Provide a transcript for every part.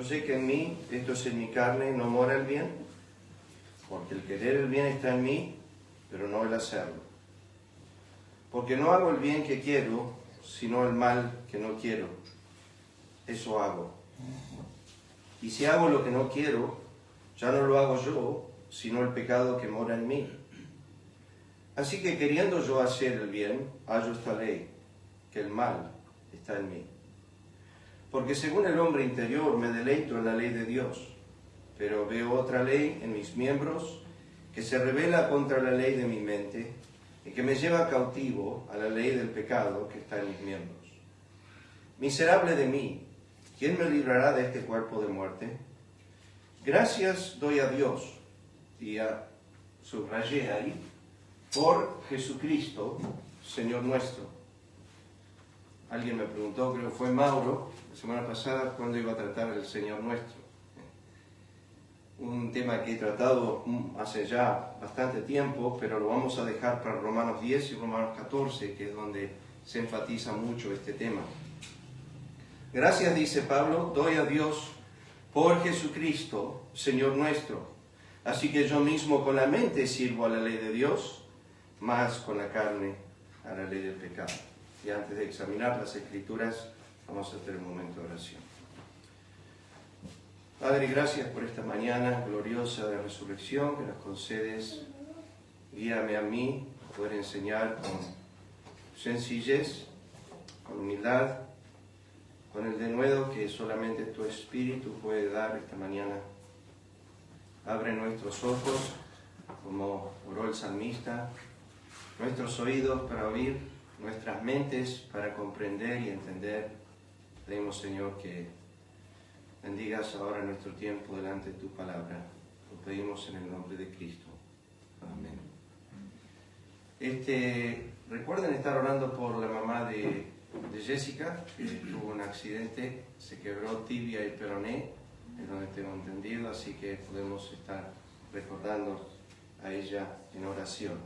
yo sé que en mí, esto es en mi carne, no mora el bien, porque el querer el bien está en mí, pero no el hacerlo. Porque no hago el bien que quiero, sino el mal que no quiero. Eso hago. Y si hago lo que no quiero, ya no lo hago yo, sino el pecado que mora en mí. Así que queriendo yo hacer el bien, hallo esta ley, que el mal está en mí. Porque según el hombre interior me deleito en la ley de Dios, pero veo otra ley en mis miembros que se rebela contra la ley de mi mente y que me lleva cautivo a la ley del pecado que está en mis miembros. Miserable de mí, ¿quién me librará de este cuerpo de muerte? Gracias doy a Dios, y subrayé ahí, por Jesucristo, Señor nuestro. Alguien me preguntó, creo que fue Mauro, la semana pasada, cuándo iba a tratar el Señor nuestro. Un tema que he tratado hace ya bastante tiempo, pero lo vamos a dejar para Romanos 10 y Romanos 14, que es donde se enfatiza mucho este tema. Gracias, dice Pablo, doy a Dios por Jesucristo, Señor nuestro. Así que yo mismo con la mente sirvo a la ley de Dios, más con la carne a la ley del pecado. Y antes de examinar las Escrituras, vamos a tener un momento de oración. Padre, gracias por esta mañana gloriosa de resurrección que nos concedes. Guíame a mí a poder enseñar con sencillez, con humildad, con el denuedo que solamente tu Espíritu puede dar esta mañana. Abre nuestros ojos, como oró el salmista, nuestros oídos para oír, nuestras mentes para comprender y entender. Pedimos, Señor, que bendigas ahora nuestro tiempo delante de tu palabra. Lo pedimos en el nombre de Cristo. Amén. Recuerden estar orando por la mamá de Jessica, que tuvo un accidente, se quebró tibia y peroné, es donde tengo entendido, así que podemos estar recordando a ella en oración.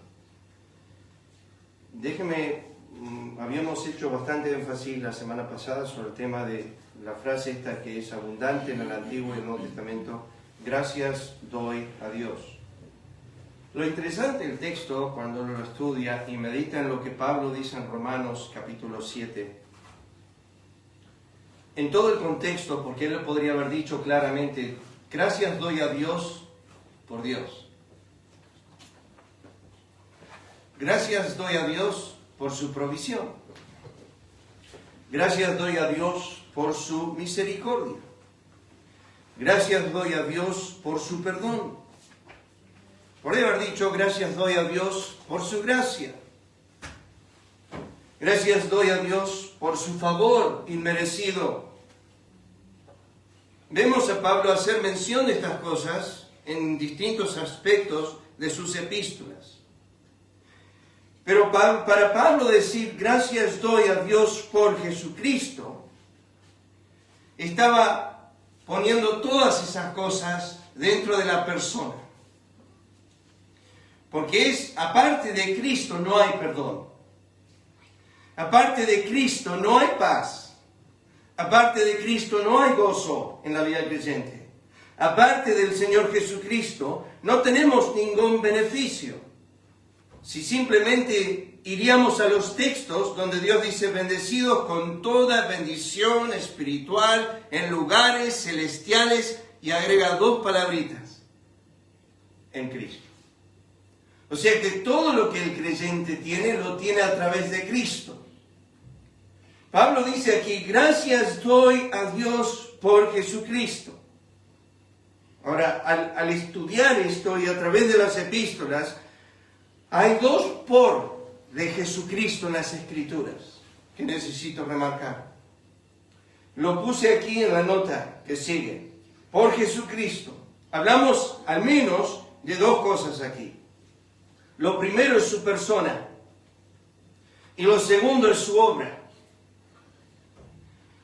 Habíamos hecho bastante énfasis la semana pasada sobre el tema de la frase esta que es abundante en el Antiguo y el Nuevo Testamento: gracias doy a Dios. Lo interesante del texto, cuando uno lo estudia y medita en lo que Pablo dice en Romanos capítulo 7, en todo el contexto, porque él lo podría haber dicho claramente, gracias doy a Dios por Dios. Gracias doy a Dios por su provisión. Gracias doy a Dios por su misericordia. Gracias doy a Dios por su perdón. Podría haber dicho, gracias doy a Dios por su gracia. Gracias doy a Dios por su favor inmerecido. Vemos a Pablo hacer mención de estas cosas en distintos aspectos de sus epístolas. Pero para Pablo decir, gracias doy a Dios por Jesucristo, estaba poniendo todas esas cosas dentro de la persona. Porque aparte de Cristo no hay perdón. Aparte de Cristo no hay paz. Aparte de Cristo no hay gozo en la vida creyente. Aparte del Señor Jesucristo no tenemos ningún beneficio. Si simplemente iríamos a los textos donde Dios dice bendecidos con toda bendición espiritual en lugares celestiales y agrega dos palabritas: en Cristo. O sea que todo lo que el creyente tiene, lo tiene a través de Cristo. Pablo dice aquí, gracias doy a Dios por Jesucristo. Ahora, al estudiar esto y a través de las epístolas, hay dos por de Jesucristo en las Escrituras que necesito remarcar. Lo puse aquí en la nota que sigue. Por Jesucristo. Hablamos al menos de dos cosas aquí. Lo primero es su persona y lo segundo es su obra.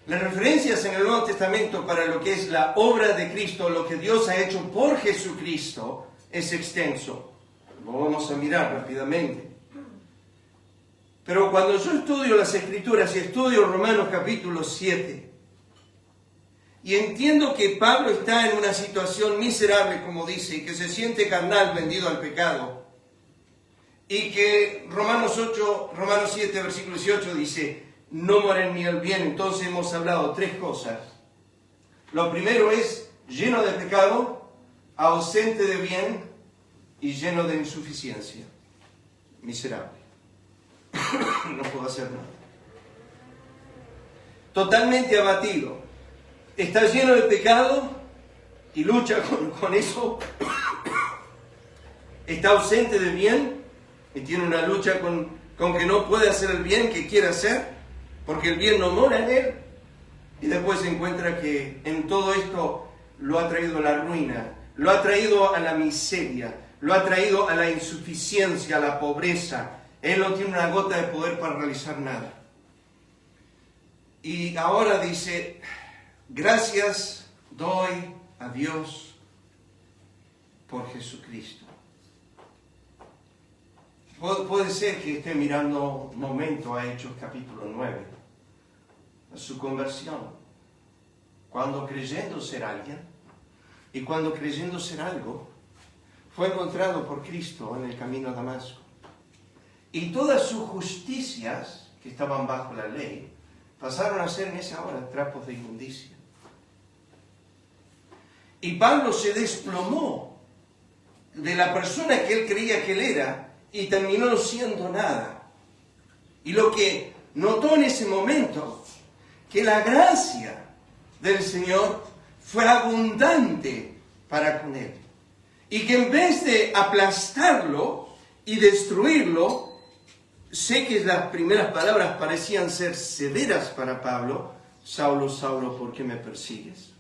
Las referencias en el Nuevo Testamento para lo que es la obra de Cristo, lo que Dios ha hecho por Jesucristo, es extenso. Lo vamos a mirar rápidamente. Pero cuando yo estudio las Escrituras y estudio Romanos capítulo 7, Y entiendo que Pablo está en una situación miserable, como dice, y que se siente carnal, vendido al pecado. Y que Romanos 7, versículo 18 dice, no mueren ni el bien. Entonces hemos hablado tres cosas. Lo primero es lleno de pecado, ausente de bien y lleno de insuficiencia. Miserable. No puedo hacer nada. Totalmente abatido. Está lleno de pecado y lucha con eso. Está ausente de bien y tiene una lucha con que no puede hacer el bien que quiere hacer, porque el bien no mora en él. Y después se encuentra que en todo esto lo ha traído a la ruina, lo ha traído a la miseria, lo ha traído a la insuficiencia, a la pobreza. Él no tiene una gota de poder para realizar nada. Y ahora dice, gracias doy a Dios por Jesucristo. Puede ser que esté mirando un momento a Hechos capítulo 9, a su conversión, cuando creyendo ser alguien y cuando creyendo ser algo, fue encontrado por Cristo en el camino a Damasco. Y todas sus justicias, que estaban bajo la ley, pasaron a ser en esa hora trapos de inmundicia. Y Pablo se desplomó de la persona que él creía que él era y terminó no siendo nada. Y lo que notó en ese momento, que la gracia del Señor fue abundante para con él. Y que en vez de aplastarlo y destruirlo, sé que las primeras palabras parecían ser severas para Pablo. Saulo, Saulo, ¿por qué me persigues?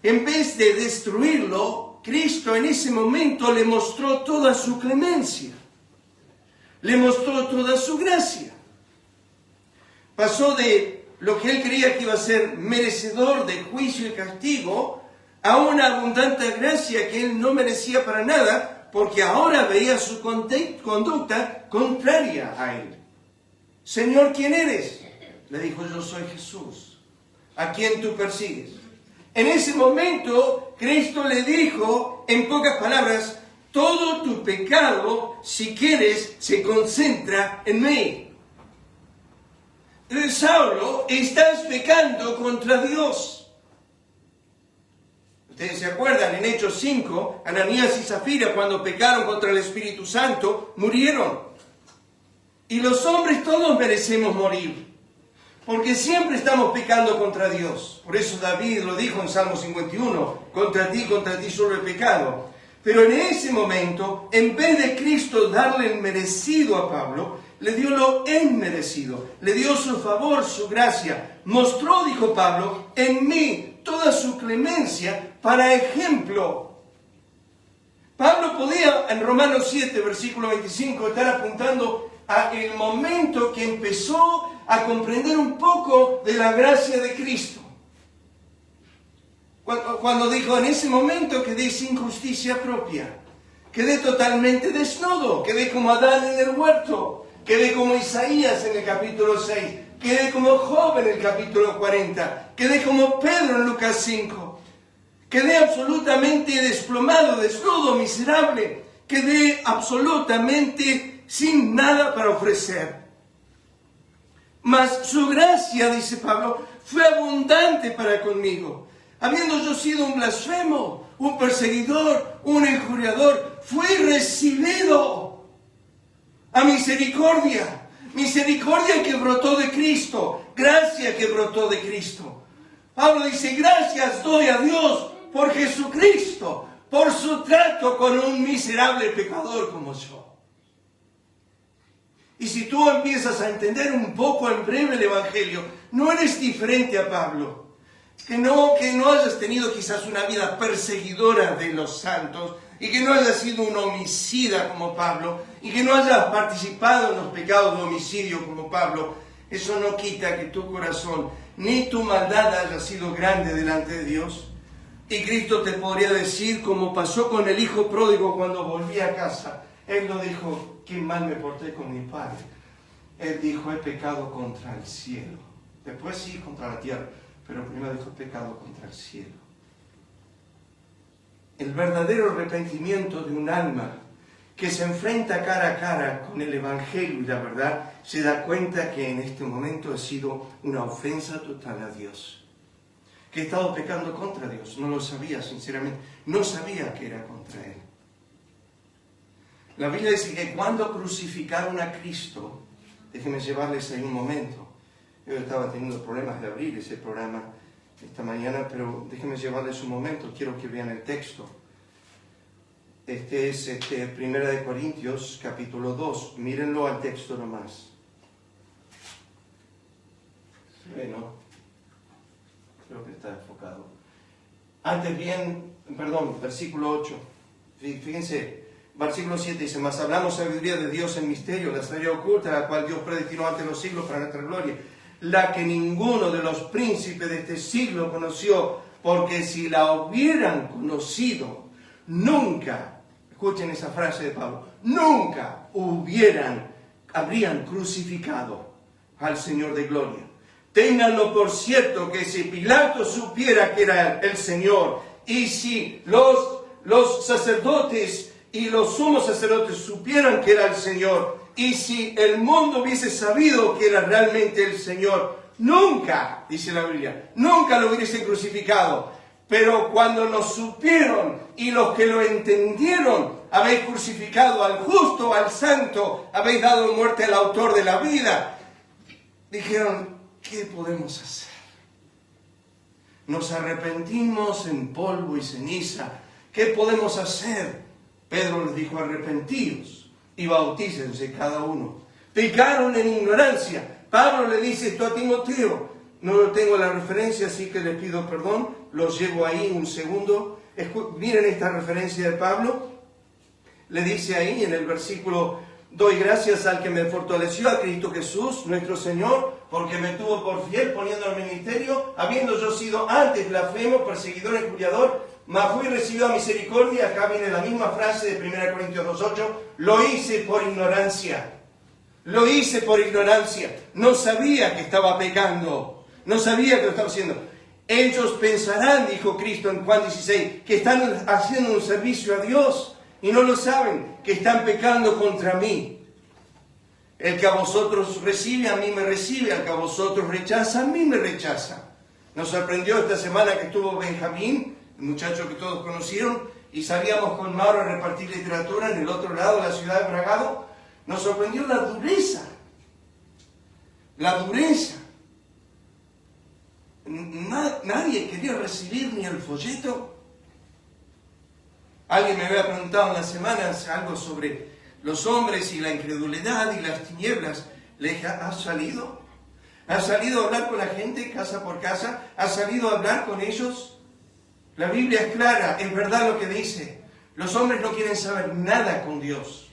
En vez de destruirlo, Cristo en ese momento le mostró toda su clemencia. Le mostró toda su gracia. Pasó de lo que él creía que iba a ser merecedor de juicio y castigo a una abundante gracia que él no merecía para nada, porque ahora veía su conducta contraria a él. Señor, ¿quién eres? Le dijo, yo soy Jesús, a quien tú persigues. En ese momento, Cristo le dijo, en pocas palabras, todo tu pecado, si quieres, se concentra en mí. Saulo, estás pecando contra Dios. Ustedes se acuerdan, en Hechos 5, Ananías y Zafira, cuando pecaron contra el Espíritu Santo, murieron. Y los hombres todos merecemos morir, porque siempre estamos pecando contra Dios. Por eso David lo dijo en Salmo 51, contra ti solo he pecado. Pero en ese momento, en vez de Cristo darle el merecido a Pablo, le dio lo inmerecido, le dio su favor, su gracia. Mostró, dijo Pablo, en mí toda su clemencia para ejemplo. Pablo podía, en Romanos 7, versículo 25, estar apuntando a el momento que empezó a comprender un poco de la gracia de Cristo. Cuando dijo, en ese momento quedé sin justicia propia, quedé totalmente desnudo, quedé como Adán en el huerto, quedé como Isaías en el capítulo 6, quedé como Job en el capítulo 40, quedé como Pedro en Lucas 5, quedé absolutamente desplomado, desnudo, miserable, quedé absolutamente sin nada para ofrecer. Mas su gracia, dice Pablo, fue abundante para conmigo. Habiendo yo sido un blasfemo, un perseguidor, un injuriador, fui recibido a misericordia. Misericordia que brotó de Cristo, gracia que brotó de Cristo. Pablo dice, gracias doy a Dios por Jesucristo, por su trato con un miserable pecador como yo. Y si tú empiezas a entender un poco en breve el Evangelio, no eres diferente a Pablo. Que no hayas tenido quizás una vida perseguidora de los santos, y que no hayas sido un homicida como Pablo, y que no hayas participado en los pecados de homicidio como Pablo, eso no quita que tu corazón ni tu maldad haya sido grande delante de Dios. Y Cristo te podría decir, como pasó con el hijo pródigo cuando volvía a casa, él no dijo, qué mal me porté con mi padre. Él dijo, he pecado contra el cielo. Después sí, contra la tierra. pero primero dijo pecado contra el cielo. El verdadero arrepentimiento de un alma que se enfrenta cara a cara con el Evangelio y la verdad, se da cuenta que en este momento ha sido una ofensa total a Dios. Que he estado pecando contra Dios. No lo sabía, sinceramente. No sabía que era contra Él. La Biblia dice que cuando crucificaron a Cristo, déjenme llevarles ahí un momento. Yo estaba teniendo problemas de abrir ese programa esta mañana, pero déjenme llevarles un momento. Quiero que vean el texto. Este es 1 Corintios, capítulo 2. Mírenlo al texto nomás. ¿Se ve, no? Creo que está enfocado. Antes bien, versículo 8. Fíjense, versículo 7 dice, mas hablamos sabiduría de Dios en misterio, la sabiduría oculta, la cual Dios predestinó ante los siglos para nuestra gloria, la que ninguno de los príncipes de este siglo conoció, porque si la hubieran conocido, nunca, escuchen esa frase de Pablo, nunca habrían crucificado al Señor de gloria. Ténganlo por cierto que si Pilato supiera que era el Señor, y si los sacerdotes y los sumos sacerdotes supieran que era el Señor, y si el mundo hubiese sabido que era realmente el Señor, nunca, dice la Biblia, nunca lo hubiesen crucificado. Pero cuando lo supieron y los que lo entendieron, habéis crucificado al justo, al santo, habéis dado muerte al autor de la vida. Dijeron, ¿qué podemos hacer? Nos arrepentimos en polvo y ceniza. ¿Qué podemos hacer? Pedro les dijo, arrepentíos y bautícense cada uno. Pecaron en ignorancia. Pablo le dice esto a Timoteo. No tengo la referencia, así que les pido perdón. Los llevo ahí un segundo. Miren esta referencia de Pablo. Le dice ahí en el versículo, doy gracias al que me fortaleció, a Cristo Jesús, nuestro Señor, porque me tuvo por fiel poniendo al ministerio, habiendo yo sido antes blasfemo, perseguidor, injuriador, mas fui recibido a misericordia. Acá viene la misma frase de 1 Corintios 2:8, lo hice por ignorancia. Lo hice por ignorancia. No sabía que estaba pecando. No sabía que lo estaba haciendo. Ellos pensarán, dijo Cristo en Juan 16, que están haciendo un servicio a Dios y no lo saben, que están pecando contra mí. El que a vosotros recibe, a mí me recibe. Al que a vosotros rechaza, a mí me rechaza. Nos sorprendió esta semana que estuvo Benjamín, el muchacho que todos conocieron, y salíamos con Mauro a repartir literatura en el otro lado de la ciudad de Bragado. Nos sorprendió la dureza. La dureza. Nadie quería recibir ni el folleto. Alguien me había preguntado en las semanas algo sobre los hombres y la incredulidad y las tinieblas. Le dije, ¿has salido? ¿Has salido a hablar con la gente casa por casa? ¿Has salido a hablar con ellos? La Biblia es clara, es verdad lo que dice. Los hombres no quieren saber nada con Dios.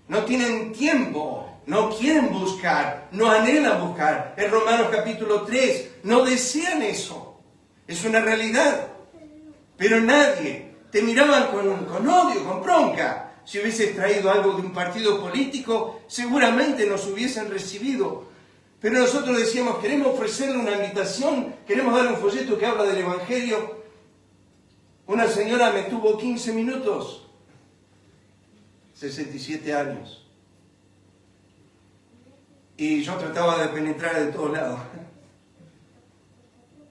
No tienen tiempo, no quieren buscar, no anhelan buscar. En Romanos capítulo 3, no desean eso. Es una realidad. Pero nadie, te miraban con odio, con bronca. Si hubieses traído algo de un partido político, seguramente nos hubiesen recibido. Pero nosotros decíamos, queremos ofrecerle una invitación, queremos darle un folleto que habla del Evangelio. Una señora me tuvo 15 minutos, 67 años. Y yo trataba de penetrar de todos lados.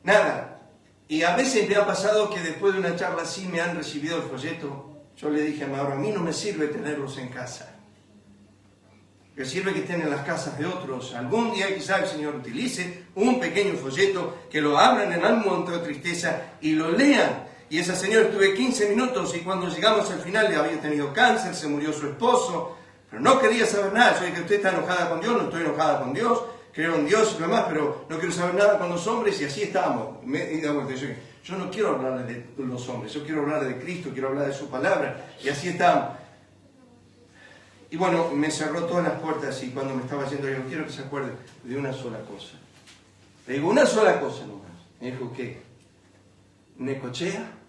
Nada. Y a veces me ha pasado que después de una charla así me han recibido el folleto. Yo le dije a Mauro, a mí no me sirve tenerlos en casa. Me sirve que estén en las casas de otros. Algún día quizá el Señor utilice un pequeño folleto, que lo abran en algún momento de tristeza y lo lean. Y esa señora estuve 15 minutos y cuando llegamos al final le había tenido cáncer, se murió su esposo, pero no quería saber nada. Yo dije, usted está enojada con Dios, no estoy enojada con Dios, creo en Dios y lo demás, pero no quiero saber nada con los hombres, y así estábamos. Yo no quiero hablar de los hombres, yo quiero hablar de Cristo, quiero hablar de su palabra, y así estábamos. Y bueno, me cerró todas las puertas y cuando me estaba yendo, yo quiero que se acuerde de una sola cosa. Le digo, una sola cosa nomás. Me dijo, ¿qué? Necochea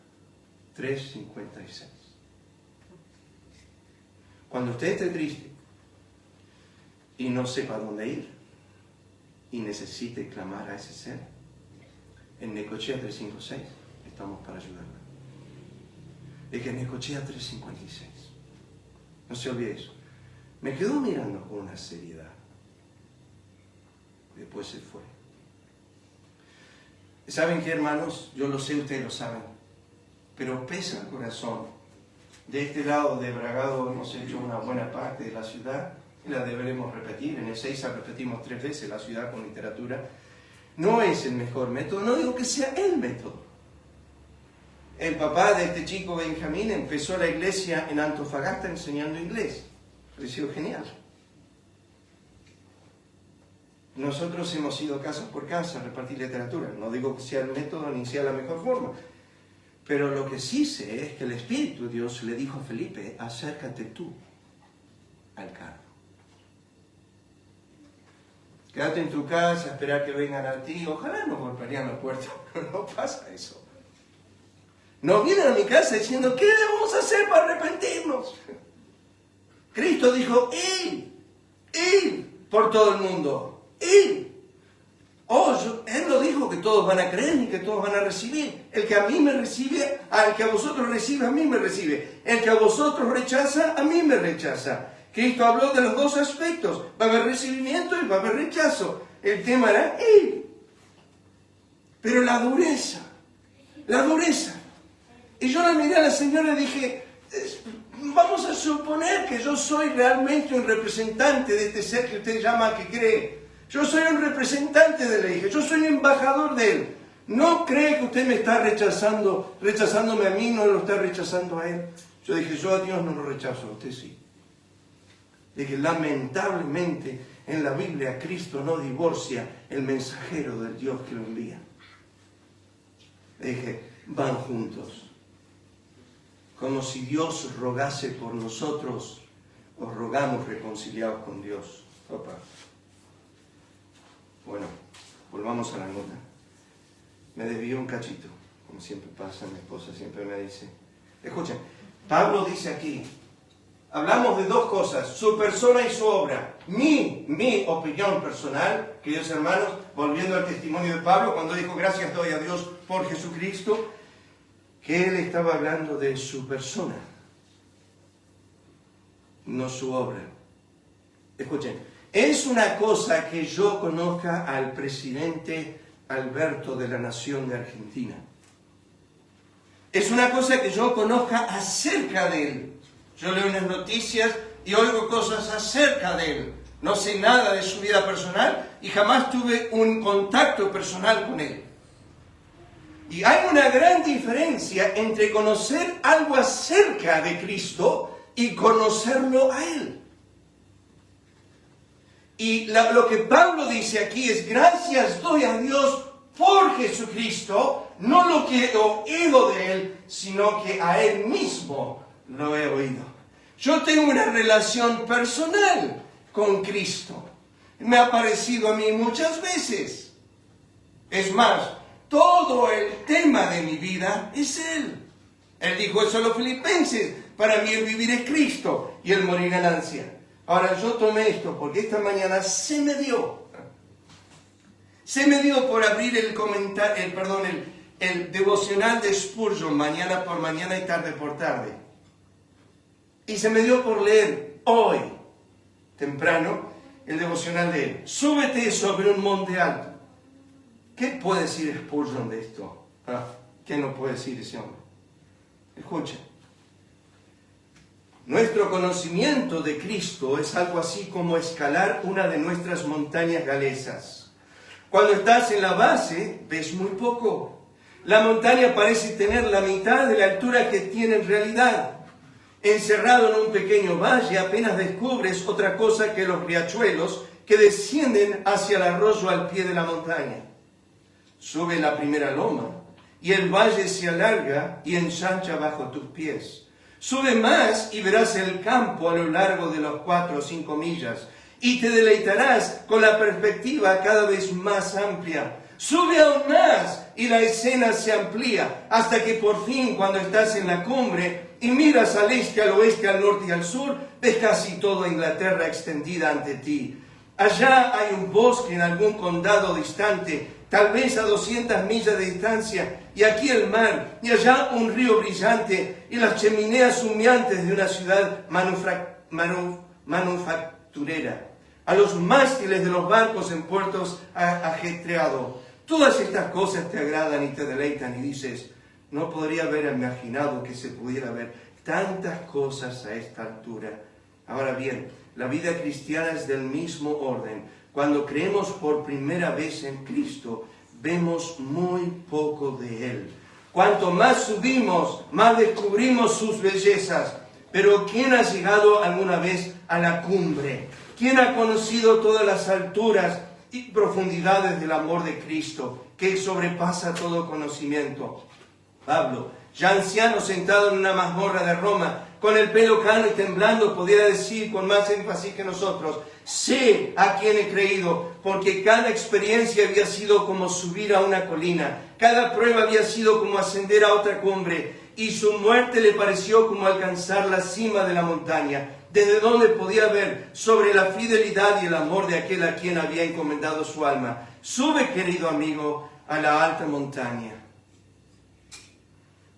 3:56. Cuando usted esté triste y no sepa dónde ir y necesite clamar a ese ser, En Necochea 356 estamos para ayudarla. Es que en Necochea 356. No se olvide eso. Me quedó mirando con una seriedad. Después se fue. ¿Saben qué, hermanos? Yo lo sé, ustedes lo saben. Pero pesa el corazón. De este lado de Bragado hemos hecho una buena parte de la ciudad. Y la deberemos repetir. En Ezeiza repetimos 3 veces la ciudad con literatura. No es el mejor método. No digo que sea el método. El papá de este chico Benjamín empezó la iglesia en Antofagasta enseñando inglés. Pareció genial. Nosotros hemos ido casa por casa a repartir literatura. No digo que sea el método ni sea la mejor forma. Pero lo que sí sé es que el Espíritu de Dios le dijo a Felipe, acércate tú al carro. Quédate en tu casa, esperar que vengan a ti. Ojalá no golpearían la puerta, pero no pasa eso. No vienen a mi casa diciendo, ¿qué debemos hacer para arrepentirnos? Cristo dijo, id por todo el mundo, id. Él no dijo que todos van a creer ni que todos van a recibir. El que a mí me recibe, al que a vosotros recibe, a mí me recibe. El que a vosotros rechaza, a mí me rechaza. Cristo habló de los dos aspectos. Va a haber recibimiento y va a haber rechazo. El tema era ir. Pero la dureza. Y yo la miré a la señora y dije, vamos a suponer que yo soy realmente un representante de este ser que usted llama que cree. Yo soy un representante de la hija, yo soy un embajador de él. ¿No cree que usted me está rechazándome a mí, no lo está rechazando a él? Yo dije, yo a Dios no lo rechazo, a usted sí. Dije, lamentablemente en la Biblia Cristo no divorcia el mensajero del Dios que lo envía. Dije, van juntos. Como si Dios rogase por nosotros, os rogamos reconciliados con Dios. Opa. Bueno, volvamos a la nota. Me desvió un cachito, como siempre pasa, mi esposa siempre me dice. Escuchen, Pablo dice aquí, hablamos de dos cosas, su persona y su obra. Mi opinión personal, queridos hermanos, volviendo al testimonio de Pablo, cuando dijo, gracias doy a Dios por Jesucristo, que él estaba hablando de su persona, no su obra. Escuchen, es una cosa que yo conozca al presidente Alberto de la Nación de Argentina. Es una cosa que yo conozca acerca de él. Yo leo unas noticias y oigo cosas acerca de él. No sé nada de su vida personal y jamás tuve un contacto personal con él. Y hay una gran diferencia entre conocer algo acerca de Cristo y conocerlo a Él. Y lo que Pablo dice aquí es, gracias doy a Dios por Jesucristo, no lo que he oído de Él, sino que a Él mismo lo he oído. Yo tengo una relación personal con Cristo. Me ha parecido a mí muchas veces. Es más, todo el tema de mi vida es Él. Él dijo eso a los filipenses, para mí el vivir es Cristo y el morir ganancia. Ahora yo tomé esto porque esta mañana se me dio por abrir el devocional de Spurgeon mañana por mañana y tarde por tarde. Y se me dio por leer hoy, temprano, el devocional de él. Súbete sobre un monte alto. ¿Qué puede decir Spurgeon de esto? ¿Qué no puede decir ese hombre? Escucha. Nuestro conocimiento de Cristo es algo así como escalar una de nuestras montañas galesas. Cuando estás en la base, ves muy poco. La montaña parece tener la mitad de la altura que tiene en realidad. Encerrado en un pequeño valle, apenas descubres otra cosa que los riachuelos que descienden hacia el arroyo al pie de la montaña. Sube la primera loma y el valle se alarga y ensancha bajo tus pies. Sube más y verás el campo a lo largo de los 4 o 5 millas y te deleitarás con la perspectiva cada vez más amplia. Sube aún más y la escena se amplía hasta que por fin, cuando estás en la cumbre y miras al este, al oeste, al norte y al sur, ves casi toda Inglaterra extendida ante ti. Allá hay un bosque en algún condado distante, tal vez a 200 millas de distancia, y aquí el mar, y allá un río brillante, y las chimeneas humeantes de una ciudad manufacturera, a los mástiles de los barcos en puertos ajetreados. Todas estas cosas te agradan y te deleitan, y dices, no podría haber imaginado que se pudiera ver tantas cosas a esta altura. Ahora bien, la vida cristiana es del mismo orden. Cuando creemos por primera vez en Cristo, vemos muy poco de Él. Cuanto más subimos, más descubrimos sus bellezas. Pero ¿quién ha llegado alguna vez a la cumbre? ¿Quién ha conocido todas las alturas y profundidades del amor de Cristo, que sobrepasa todo conocimiento? Pablo, ya anciano sentado en una mazmorra de Roma, con el pelo cano y temblando, podía decir con más énfasis que nosotros, sé a quién he creído, porque cada experiencia había sido como subir a una colina, cada prueba había sido como ascender a otra cumbre, y su muerte le pareció como alcanzar la cima de la montaña, desde donde podía ver sobre la fidelidad y el amor de aquel a quien había encomendado su alma. Sube, querido amigo, a la alta montaña.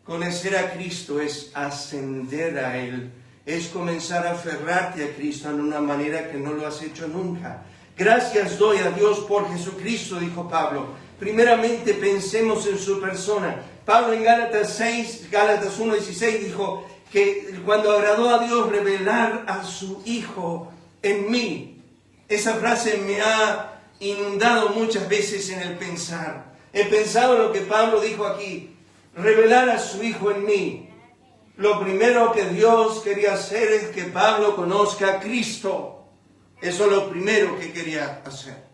Conocer a Cristo es ascender a Él, es comenzar a aferrarte a Cristo en una manera que no lo has hecho nunca. Gracias doy a Dios por Jesucristo, dijo Pablo. Primeramente pensemos en su persona. Pablo en Gálatas 1:16 dijo que cuando agradó a Dios revelar a su Hijo en mí. Esa frase me ha inundado muchas veces en el pensar. He pensado en lo que Pablo dijo aquí. Revelar a su Hijo en mí. Lo primero que Dios quería hacer es que Pablo conozca a Cristo. Eso es lo primero que quería hacer.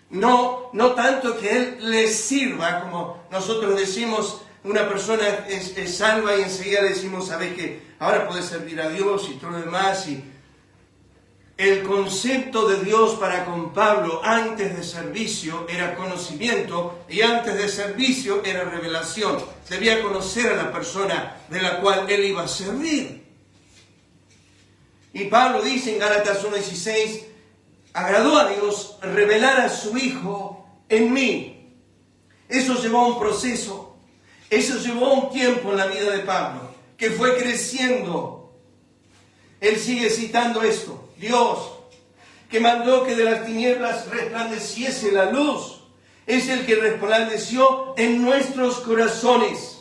No tanto que Él le sirva, como nosotros decimos, una persona es salva y enseguida decimos, sabes que ahora puede servir a Dios y todo lo demás. Y el concepto de Dios para con Pablo antes de servicio era conocimiento y antes de servicio era revelación. Debía conocer a la persona de la cual él iba a servir. Y Pablo dice en Gálatas 1:16, agradó a Dios revelar a su Hijo en mí. Eso llevó un proceso, eso llevó un tiempo en la vida de Pablo, que fue creciendo. Él sigue citando esto. Dios, que mandó que de las tinieblas resplandeciese la luz, es el que resplandeció en nuestros corazones.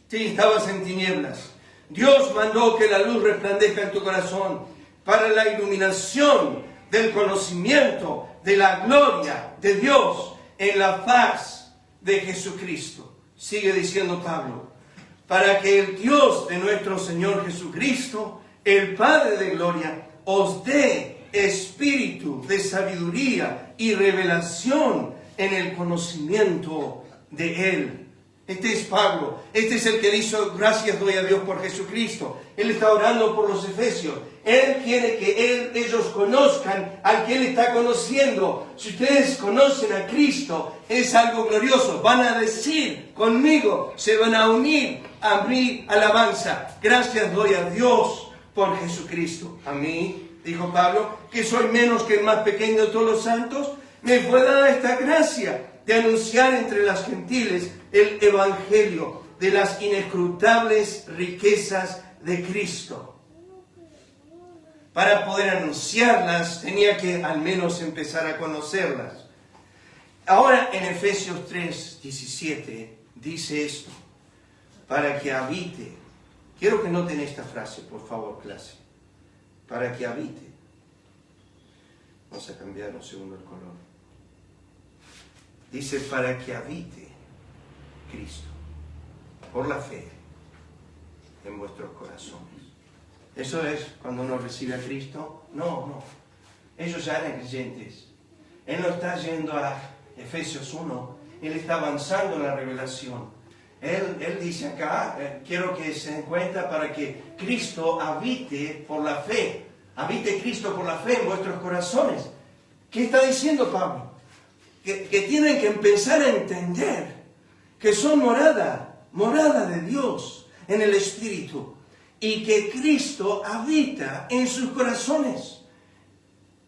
Sí, estabas en tinieblas. Dios mandó que la luz resplandezca en tu corazón para la iluminación del conocimiento de la gloria de Dios en la faz de Jesucristo. Sigue diciendo Pablo, para que el Dios de nuestro Señor Jesucristo, el Padre de gloria, os dé espíritu de sabiduría y revelación en el conocimiento de Él. Este es Pablo, este es el que dice, gracias doy a Dios por Jesucristo. Él está orando por los efesios. Él quiere que ellos conozcan al que Él está conociendo. Si ustedes conocen a Cristo, es algo glorioso. Van a decir conmigo, se van a unir a mi alabanza. Gracias doy a Dios por Jesucristo. A mí, dijo Pablo, que soy menos que el más pequeño de todos los santos, me fue dada esta gracia de anunciar entre las gentiles el evangelio de las inescrutables riquezas de Cristo. Para poder anunciarlas tenía que al menos empezar a conocerlas. Ahora en Efesios 3:17 dice esto, para que habite. Quiero que noten esta frase, por favor, clase. Para que habite. Vamos a cambiar un segundo el color. Dice, para que habite Cristo, por la fe, en vuestros corazones. ¿Eso es cuando uno recibe a Cristo? No. Ellos ya eran creyentes. Él no está yendo a Efesios 1. Él está avanzando en la revelación. Él dice acá, quiero que se den cuenta para que Cristo habite por la fe. Habite Cristo por la fe en vuestros corazones. ¿Qué está diciendo Pablo? Que tienen que empezar a entender que son morada de Dios en el Espíritu y que Cristo habita en sus corazones.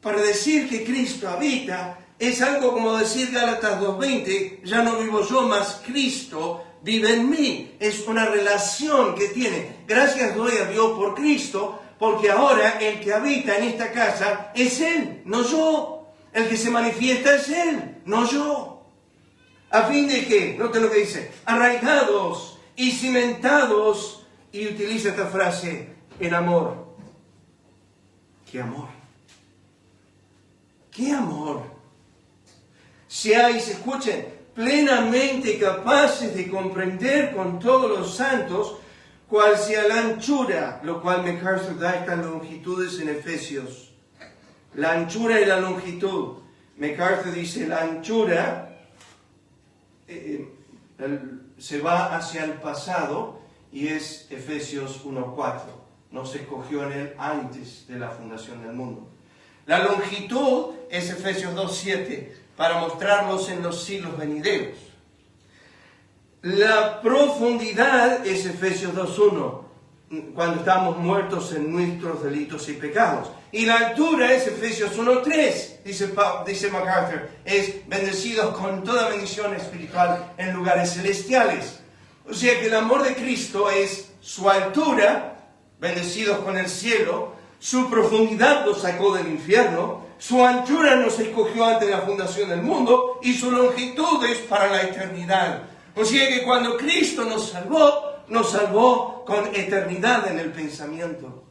para decir que Cristo habita, es algo como decir Gálatas 2:20, ya no vivo yo, mas Cristo vive en mí. Es una relación que tiene. Gracias doy a Dios por Cristo, porque ahora el que habita en esta casa es Él, no yo. El que se manifiesta es Él, no yo. ¿A fin de qué? Noten lo que dice. Arraigados y cimentados, y utiliza esta frase, en amor. ¿Qué amor? ¿Qué amor? Seáis, escuchen, plenamente capaces de comprender con todos los santos cuál sea la anchura, lo cual MacArthur da estas longitudes en Efesios. La anchura y la longitud. MacArthur dice, la anchura se va hacia el pasado y es Efesios 1:4. No se escogió en él antes de la fundación del mundo. La longitud es Efesios 2:7, para mostrarlos en los siglos venideros. La profundidad es Efesios 2:1, cuando estamos muertos en nuestros delitos y pecados. Y la altura es Efesios 1:3, dice MacArthur, es bendecidos con toda bendición espiritual en lugares celestiales. O sea que el amor de Cristo es su altura, bendecidos con el cielo, su profundidad nos sacó del infierno, su anchura nos escogió antes de la fundación del mundo y su longitud es para la eternidad. O sea que cuando Cristo nos salvó con eternidad en el pensamiento.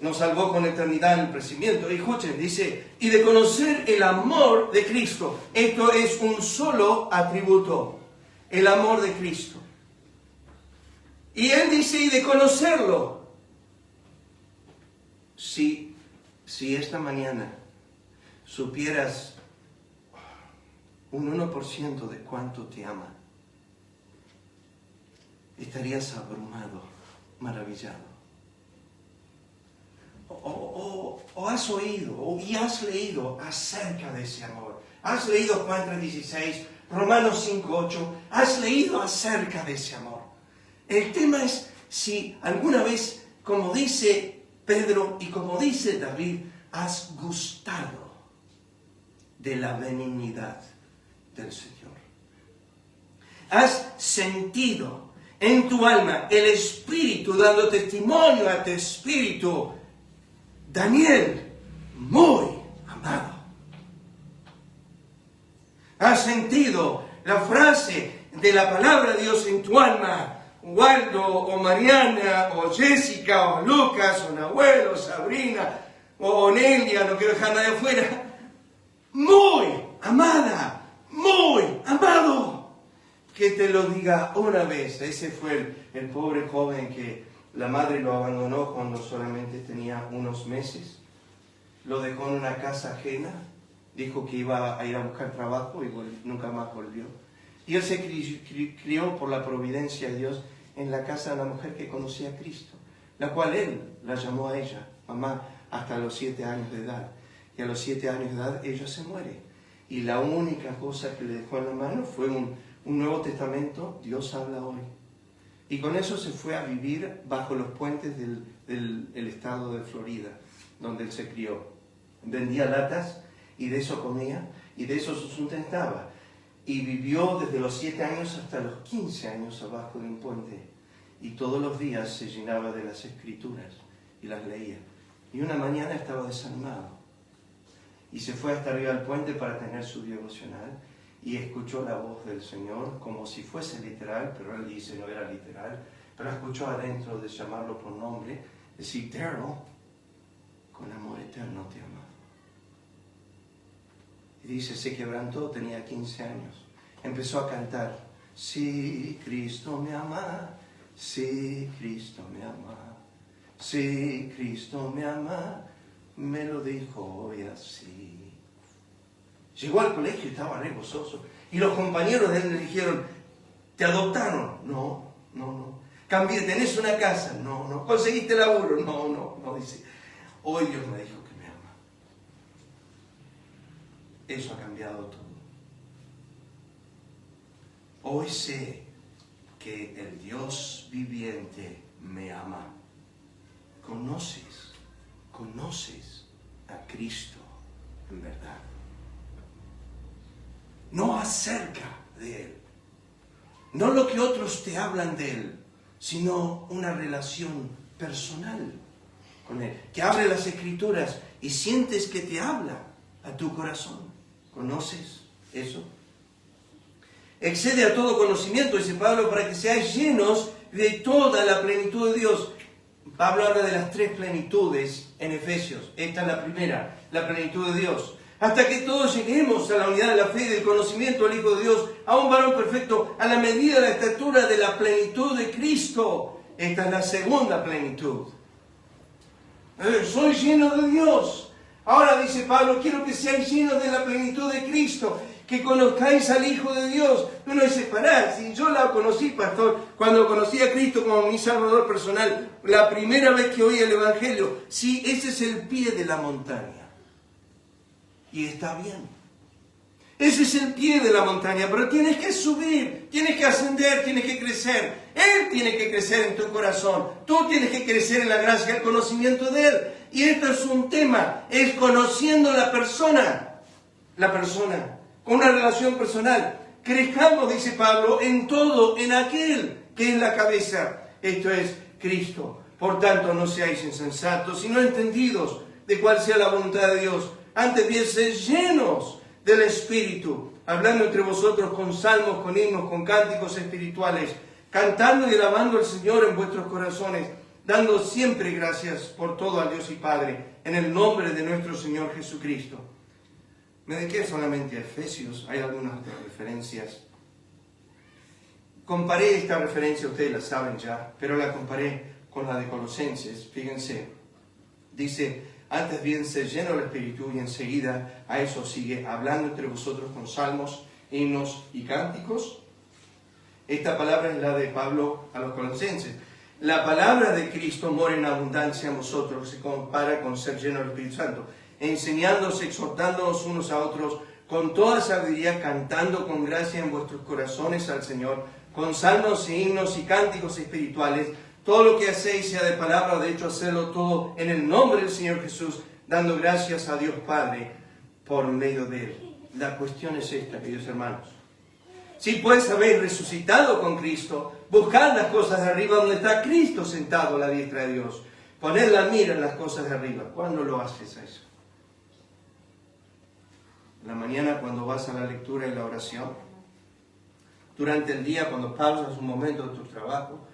Nos salvó con eternidad en el pensamiento. Y escuchen, dice, y de conocer el amor de Cristo. Esto es un solo atributo, el amor de Cristo. Y él dice, y de conocerlo. Si esta mañana supieras un 1% de cuánto te ama, estarías abrumado, maravillado. O has oído, y has leído acerca de ese amor. Has leído Juan 3:16, Romanos 5:8, has leído acerca de ese amor. El tema es si alguna vez, como dice Pedro y como dice David, has gustado de la benignidad del Señor. Has sentido en tu alma el Espíritu dando testimonio a tu espíritu. Daniel, muy amado. Has sentido la frase de la palabra de Dios en tu alma. Waldo, o Mariana, o Jessica, o Lucas, o Nahuel, o Sabrina, o Nelia, no quiero dejar nadie afuera. Muy amada, muy amado. Que te lo diga una vez. Ese fue el pobre joven que la madre lo abandonó cuando solamente tenía unos meses. Lo dejó en una casa ajena. Dijo que iba a ir a buscar trabajo y nunca más volvió. Y él se crió por la providencia de Dios en la casa de la mujer que conocía a Cristo, la cual él la llamó a ella, mamá, hasta los 7 años de edad. Y a los 7 años de edad ella se muere. Y la única cosa que le dejó en la mano fue un Nuevo Testamento, Dios habla hoy. Y con eso se fue a vivir bajo los puentes del estado de Florida, donde él se crió. Vendía latas y de eso comía y de eso se sustentaba. Y vivió desde los 7 años hasta los 15 años abajo de un puente. Y todos los días se llenaba de las Escrituras y las leía. Y una mañana estaba desanimado. Y se fue hasta arriba del puente para tener su devocional. Y escuchó la voz del Señor como si fuese literal, pero él dice no era literal. Pero escuchó adentro de llamarlo por nombre, decir, Daryl, con amor eterno te ama. Y dice, se quebrantó, tenía 15 años. Empezó a cantar, sí, Cristo me ama, sí, Cristo me ama, sí, Cristo me ama, me lo dijo hoy así. Llegó al colegio y estaba re gozoso. Y los compañeros de él le dijeron, ¿te adoptaron? No. Cambié, ¿tenés una casa? No. ¿Conseguiste laburo? No, dice. Hoy Dios me dijo que me ama. Eso ha cambiado todo. Hoy sé que el Dios viviente me ama. ¿Conoces conoces a Cristo en verdad. No acerca de Él. No lo que otros te hablan de Él, sino una relación personal con Él. Que abre las Escrituras y sientes que te habla a tu corazón. ¿Conoces eso? Excede a todo conocimiento, dice Pablo, para que seáis llenos de toda la plenitud de Dios. Pablo habla de las 3 plenitudes en Efesios. Esta es la primera, la plenitud de Dios. Hasta que todos lleguemos a la unidad de la fe y del conocimiento del Hijo de Dios, a un varón perfecto, a la medida de la estatura de la plenitud de Cristo. Esta es la segunda plenitud. Soy lleno de Dios. Ahora dice Pablo, quiero que seáis llenos de la plenitud de Cristo, que conozcáis al Hijo de Dios. Uno dice, pará, si yo la conocí, pastor, cuando conocí a Cristo como mi Salvador personal, la primera vez que oí el Evangelio, sí, ese es el pie de la montaña. Y está bien. Ese es el pie de la montaña, pero tienes que subir, tienes que ascender, tienes que crecer. Él tiene que crecer en tu corazón. Tú tienes que crecer en la gracia y el conocimiento de Él. Y esto es un tema, es conociendo la persona, con una relación personal. Crezcamos, dice Pablo, en todo, en aquel que es la cabeza. Esto es Cristo. Por tanto, no seáis insensatos, sino entendidos de cuál sea la voluntad de Dios. Antes bien, sed llenos del Espíritu, hablando entre vosotros con salmos, con himnos, con cánticos espirituales, cantando y alabando al Señor en vuestros corazones, dando siempre gracias por todo al Dios y Padre, en el nombre de nuestro Señor Jesucristo. Me dediqué solamente a Efesios, hay algunas otras referencias. Comparé esta referencia, ustedes la saben ya, pero la comparé con la de Colosenses. Fíjense, dice, antes bien, sed lleno del Espíritu, y enseguida a eso sigue, hablando entre vosotros con salmos, himnos y cánticos. Esta palabra es la de Pablo a los Colosenses. La palabra de Cristo mora en abundancia en vosotros, se compara con ser lleno del Espíritu Santo, enseñándoos, exhortándonos unos a otros, con toda sabiduría, cantando con gracia en vuestros corazones al Señor, con salmos y himnos y cánticos espirituales. Todo lo que hacéis, sea de palabra o de hecho, hacedlo todo en el nombre del Señor Jesús, dando gracias a Dios Padre por medio de Él. La cuestión es esta, queridos hermanos. Si pues habéis resucitado con Cristo, buscad las cosas de arriba donde está Cristo sentado a la diestra de Dios. Poned la mira en las cosas de arriba. ¿Cuándo lo haces a eso? En la mañana cuando vas a la lectura y la oración. Durante el día cuando pausas un momento de tu trabajo.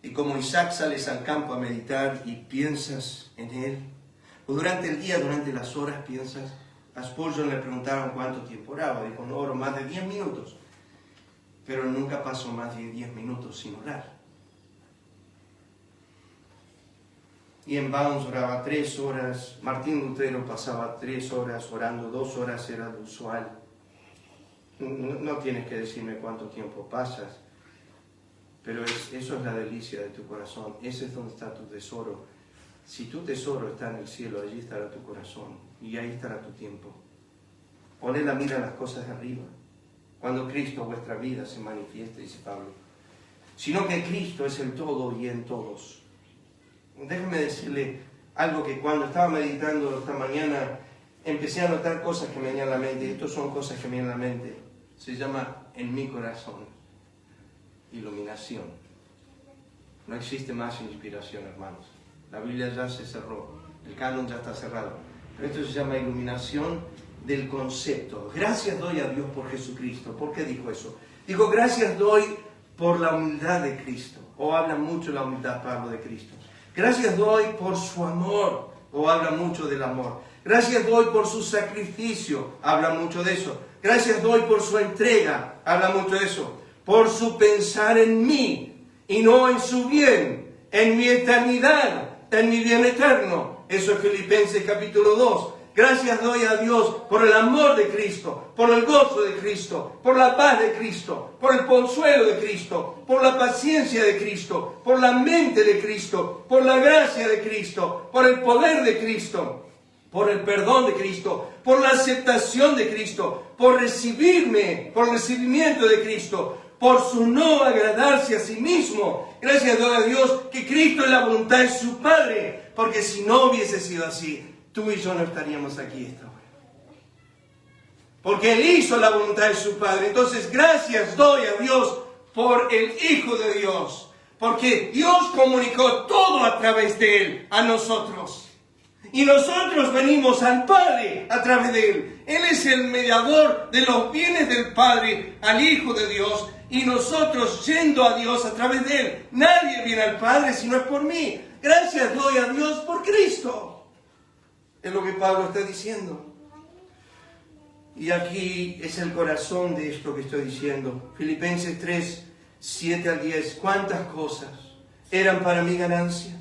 Y como Isaac sales al campo a meditar y piensas en él. O durante el día, durante las horas piensas. A Spurgeon le preguntaron cuánto tiempo oraba. Dijo, no oro más de 10 minutos. Pero nunca paso más de 10 minutos sin orar. Ian Bounds oraba 3 horas. Martín Lutero pasaba 3 horas orando. 2 horas era lo usual. No tienes que decirme cuánto tiempo pasas. Pero eso es la delicia de tu corazón. Ese es donde está tu tesoro. Si tu tesoro está en el cielo, allí estará tu corazón. Y ahí estará tu tiempo. Poned la mira en las cosas de arriba. Cuando Cristo vuestra vida se manifieste, dice Pablo. Sino que Cristo es el todo y en todos. Déjenme decirle algo que cuando estaba meditando esta mañana, empecé a notar cosas que me venían a la mente. Y estas son cosas que me vienen a la mente. Se llama en mi corazón. Iluminación. No existe más inspiración, hermanos. La Biblia ya se cerró. El canon ya está cerrado. Pero esto se llama iluminación del concepto. Gracias doy a Dios por Jesucristo. ¿Por qué dijo eso? Dijo, gracias doy por la humildad de Cristo. O habla mucho la humildad, Pablo, de Cristo. Gracias doy por su amor. O habla mucho del amor. Gracias doy por su sacrificio. Habla mucho de eso. Gracias doy por su entrega. Habla mucho de eso. Por su pensar en mí y no en su bien, en mi eternidad, en mi bien eterno. Eso es Filipenses capítulo 2. Gracias doy a Dios por el amor de Cristo, por el gozo de Cristo, por la paz de Cristo, por el consuelo de Cristo, por la paciencia de Cristo, por la mente de Cristo, por la gracia de Cristo, por el poder de Cristo, por el perdón de Cristo, por la aceptación de Cristo, por recibirme, por el recibimiento de Cristo, por su no agradarse a sí mismo. Gracias doy a Dios que Cristo es la voluntad de su Padre, porque si no hubiese sido así, tú y yo no estaríamos aquí esta hora. Porque Él hizo la voluntad de su Padre. Entonces, gracias doy a Dios por el Hijo de Dios. Porque Dios comunicó todo a través de Él a nosotros. Y nosotros venimos al Padre a través de Él. Él es el mediador de los bienes del Padre al Hijo de Dios. Y nosotros yendo a Dios a través de Él. Nadie viene al Padre si no es por mí. Gracias doy a Dios por Cristo. Es lo que Pablo está diciendo. Y aquí es el corazón de esto que estoy diciendo. Filipenses 3, 7 al 10. ¿Cuántas cosas eran para mí ganancia?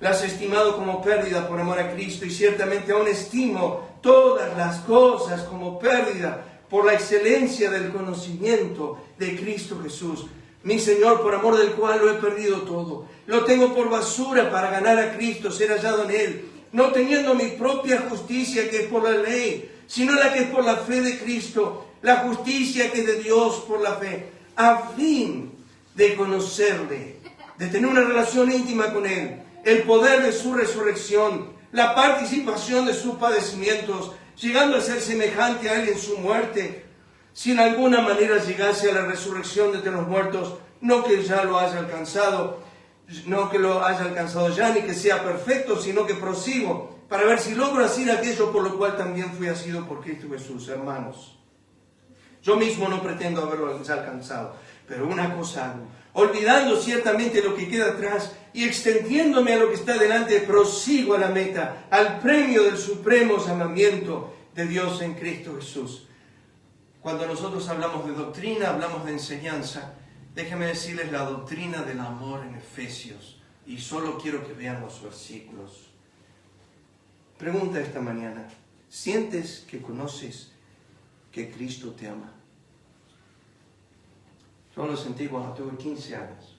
Las he estimado como pérdida por amor a Cristo, y ciertamente aún estimo todas las cosas como pérdida por la excelencia del conocimiento de Cristo Jesús, mi Señor, por amor del cual lo he perdido todo. Lo tengo por basura para ganar a Cristo, ser hallado en Él, no teniendo mi propia justicia que es por la ley, sino la que es por la fe de Cristo, la justicia que es de Dios por la fe, a fin de conocerle, de tener una relación íntima con Él, el poder de su resurrección, la participación de sus padecimientos, llegando a ser semejante a Él en su muerte, si en alguna manera llegase a la resurrección de entre los muertos, no que ya lo haya alcanzado, no que lo haya alcanzado ya, ni que sea perfecto, sino que prosigo, para ver si logro hacer aquello por lo cual también fui asido por Cristo Jesús. Hermanos, yo mismo no pretendo haberlo ya alcanzado, pero una cosa hago, olvidando ciertamente lo que queda atrás y extendiéndome a lo que está delante, prosigo a la meta, al premio del supremo llamamiento de Dios en Cristo Jesús. Cuando nosotros hablamos de doctrina, hablamos de enseñanza. Déjenme decirles la doctrina del amor en Efesios, y solo quiero que vean los versículos. Pregunta esta mañana: ¿sientes que conoces que Cristo te ama? Yo lo sentí cuando tuve 15 años.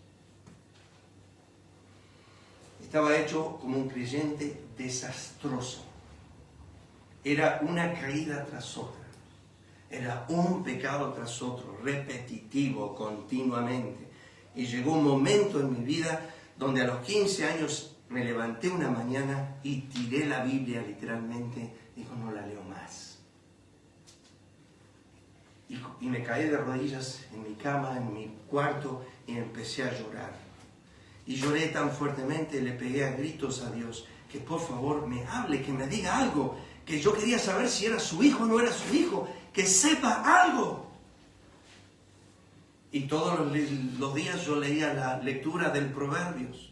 Estaba hecho como un creyente desastroso. Era una caída tras otra. Era un pecado tras otro, repetitivo, continuamente. Y llegó un momento en mi vida donde a los 15 años me levanté una mañana y tiré la Biblia literalmente. Digo, no la leo más. Y me caí de rodillas en mi cama, en mi cuarto, y empecé a llorar. Y lloré tan fuertemente, le pegué a gritos a Dios, que por favor me hable, que me diga algo, que yo quería saber si era su hijo o no era su hijo, que sepa algo. Y todos los días yo leía la lectura del Proverbios.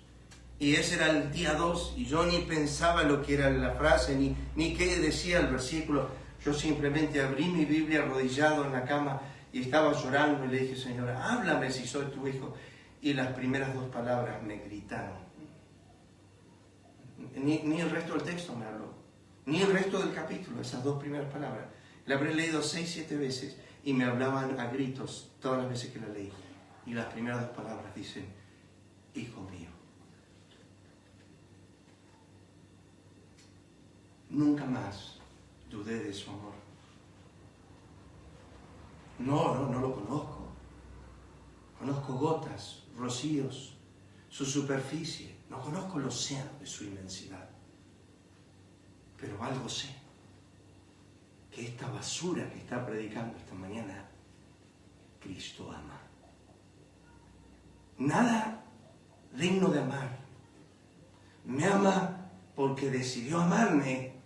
Y ese era el día 2, y yo ni pensaba lo que era la frase, ni qué decía el versículo. Yo simplemente abrí mi Biblia arrodillado en la cama y estaba llorando y le dije, Señora, háblame si soy tu hijo. Y las primeras 2 palabras me gritaron. Ni el resto del texto me habló, ni el resto del capítulo, esas 2 primeras palabras. La habré leído 6, 7 veces y me hablaban a gritos todas las veces que la leí. Y las primeras 2 palabras dicen, hijo mío. Nunca más dudé de su amor. No lo conozco. Conozco gotas, rocíos, su superficie. No conozco el océano de su inmensidad. Pero algo sé. Que esta basura que está predicando esta mañana, Cristo ama. Nada digno de amar. Me ama porque decidió amarme.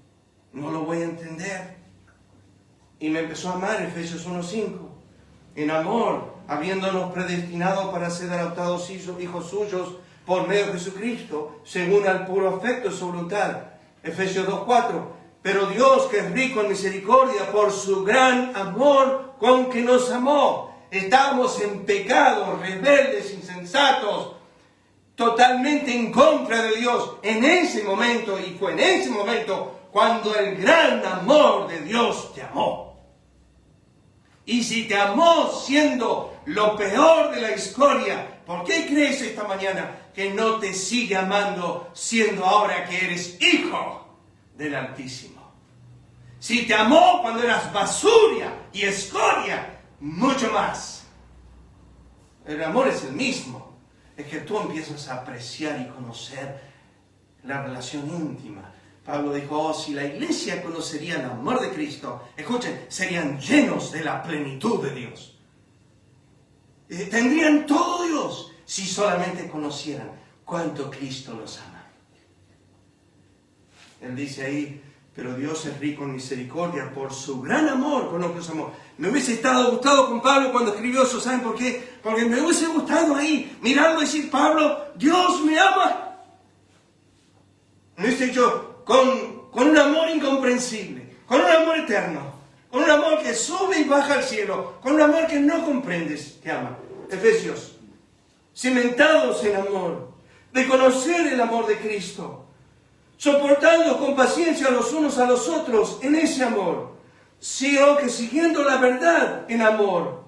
No lo voy a entender. Y me empezó a amar, Efesios 1:5. En amor, habiéndonos predestinado para ser adoptados hijos suyos por medio de Jesucristo, según al puro afecto de su voluntad. Efesios 2:4. Pero Dios, que es rico en misericordia, por su gran amor con que nos amó. Estábamos en pecado, rebeldes, insensatos, totalmente en contra de Dios. En ese momento, y fue en ese momento, cuando el gran amor de Dios te amó. Y si te amó siendo lo peor de la historia, ¿por qué crees esta mañana que no te sigue amando siendo ahora que eres hijo del Altísimo? Si te amó cuando eras basura y escoria, mucho más. El amor es el mismo. Es que tú empiezas a apreciar y conocer la relación íntima. Pablo dijo, oh, si la iglesia conocería el amor de Cristo, escuchen, serían llenos de la plenitud de Dios. Tendrían todo Dios si solamente conocieran cuánto Cristo los ama. Él dice ahí, pero Dios es rico en misericordia por su gran amor con los que nos amó. Me hubiese gustado con Pablo cuando escribió eso, ¿saben por qué? Porque me hubiese gustado ahí mirarlo y decir, Pablo, Dios me ama. Me hubiese dicho, con un amor incomprensible, con un amor eterno, con un amor que sube y baja al cielo, con un amor que no comprendes, te ama. Efesios, cimentados en amor, de conocer el amor de Cristo, soportando con paciencia los unos a los otros en ese amor, sino que siguiendo la verdad en amor,